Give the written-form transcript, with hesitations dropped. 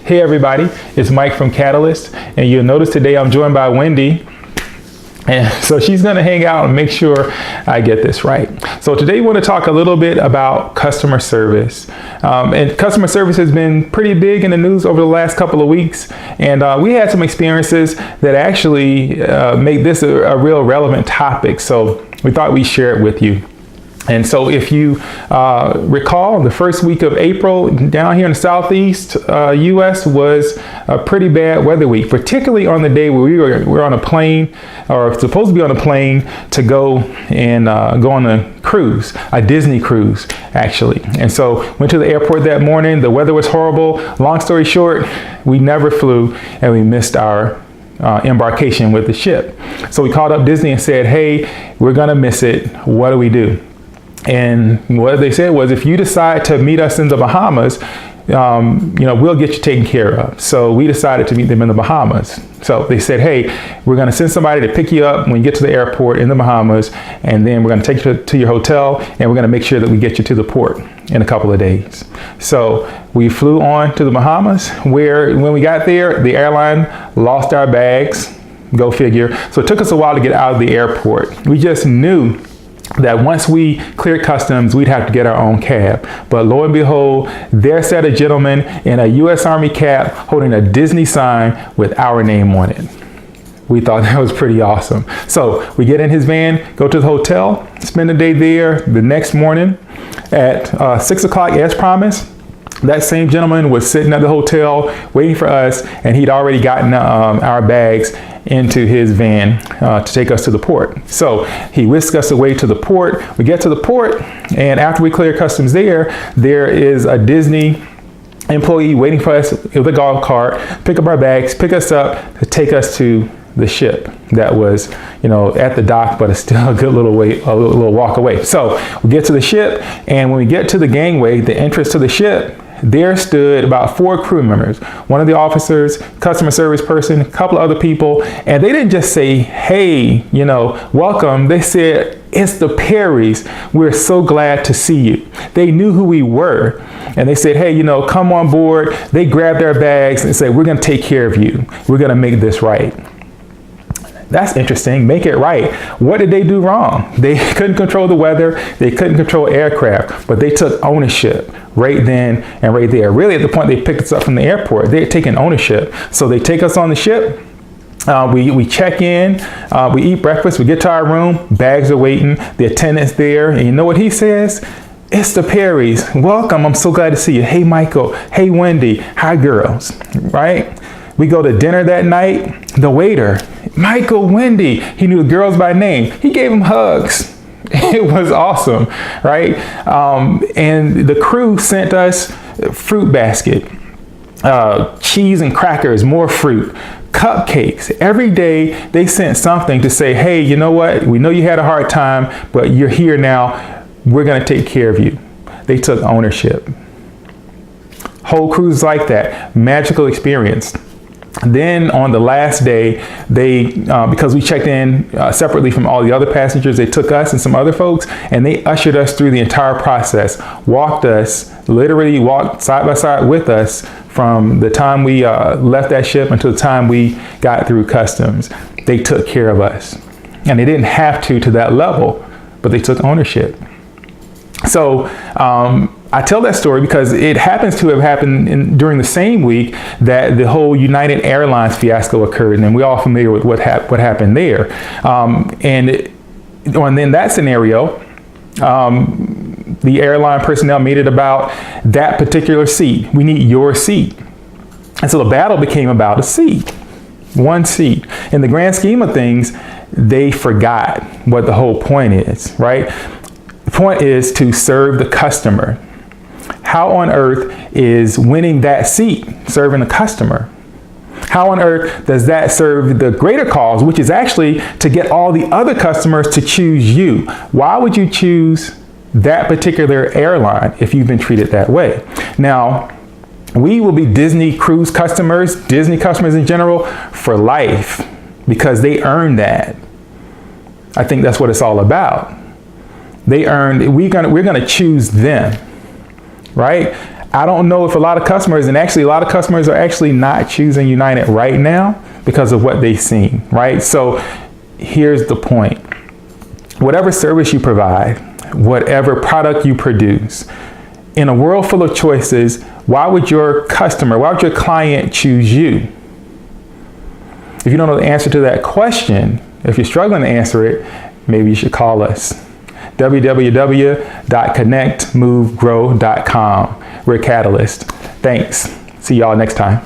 Hey everybody, it's Mike from Catalyst, and you'll notice today I'm joined by Wendy. And so she's going to hang out and make sure I get this right. So today we want to talk a little bit about customer service. And customer service has been pretty big in the news over the last couple of weeks. And we had some experiences that actually make this a real relevant topic. So we thought we'd share it with you. And so if you recall, the first week of April down here in the southeast U.S. was a pretty bad weather week, particularly on the day where we were on a plane, or supposed to be on a plane to go and go on a cruise, a Disney cruise, actually. And so went to the airport that morning. The weather was horrible. Long story short, we never flew and we missed our embarkation with the ship. So we called up Disney and said, hey, we're going to miss it. What do we do? And what they said was, if you decide to meet us in the Bahamas, we'll get you taken care of. So we decided to meet them in the Bahamas. So they said, hey, we're going to send somebody to pick you up when you get to the airport in the Bahamas, and then we're going to take you to your hotel, and we're going to make sure that we get you to the port in a couple of days. So we flew on to the Bahamas, where when we got there, the airline lost our bags. Go figure. So it took us a while to get out of the airport. We just knew that once we cleared customs, we'd have to get our own cab. But lo and behold, there sat a gentleman in a U.S. Army cap holding a Disney sign with our name on it. We thought that was pretty awesome. So we get in his van, go to the hotel, spend the day there. The next morning at 6 o'clock, as promised, that same gentleman was sitting at the hotel waiting for us, and he'd already gotten our bags into his van to take us to the port. So he whisked us away to the port. We get to the port, and after we clear customs there is a Disney employee waiting for us with a golf cart, pick up our bags, pick us up to take us to the ship that was, at the dock, but it's still a good little walk away. So we get to the ship, and when we get to the gangway, the entrance to the ship, there stood about 4 crew members, one of the officers, customer service person, a couple of other people, and they didn't just say, hey, welcome. They said, it's the Perrys. We're so glad to see you. They knew who we were, and they said, hey, come on board. They grabbed our bags and said, we're going to take care of you. We're going to make this right. That's interesting. Make it right. What did they do wrong? They couldn't control the weather. They couldn't control aircraft, but they took ownership right then and right there. Really, at the point they picked us up from the airport, they had taken ownership. So they take us on the ship. We check in, we eat breakfast, we get to our room, bags are waiting, the attendant's there, and you know what he says? It's the Perrys. Welcome. I'm so glad to see you. Hey, Michael. Hey, Wendy. Hi, girls. Right? We go to dinner that night. The waiter, Michael, Wendy, he knew the girls by name. He gave them hugs. It was awesome, right? And the crew sent us fruit basket, cheese and crackers, more fruit, cupcakes. Every day they sent something to say, hey, you know what? We know you had a hard time, but you're here now. We're going to take care of you. They took ownership. Whole cruise like that. Magical experience. Then on the last day, they, because we checked in separately from all the other passengers, they took us and some other folks, and they ushered us through the entire process, literally walked side by side with us from the time we left that ship until the time we got through customs. They took care of us, and they didn't have to that level, but they took ownership. So I tell that story because it happens to have happened during the same week that the whole United Airlines fiasco occurred, and we're all familiar with what happened there. And in that scenario, the airline personnel made it about that particular seat. We need your seat. And so the battle became about a seat, one seat. In the grand scheme of things, they forgot what the whole point is, right? The point is to serve the customer. How on earth is winning that seat serving the customer? How on earth does that serve the greater cause, which is actually to get all the other customers to choose you? Why would you choose that particular airline if you've been treated that way? Now, we will be Disney cruise customers, Disney customers in general, for life because they earned that. I think that's what it's all about. They earned, we're gonna choose them, right? I don't know if a lot of customers, and actually a lot of customers are actually not choosing United right now because of what they've seen, right? So here's the point. Whatever service you provide, whatever product you produce, in a world full of choices, why would your client choose you? If you don't know the answer to that question, if you're struggling to answer it, maybe you should call us. www.connectmovegrow.com. We're Catalyst. Thanks. See y'all next time.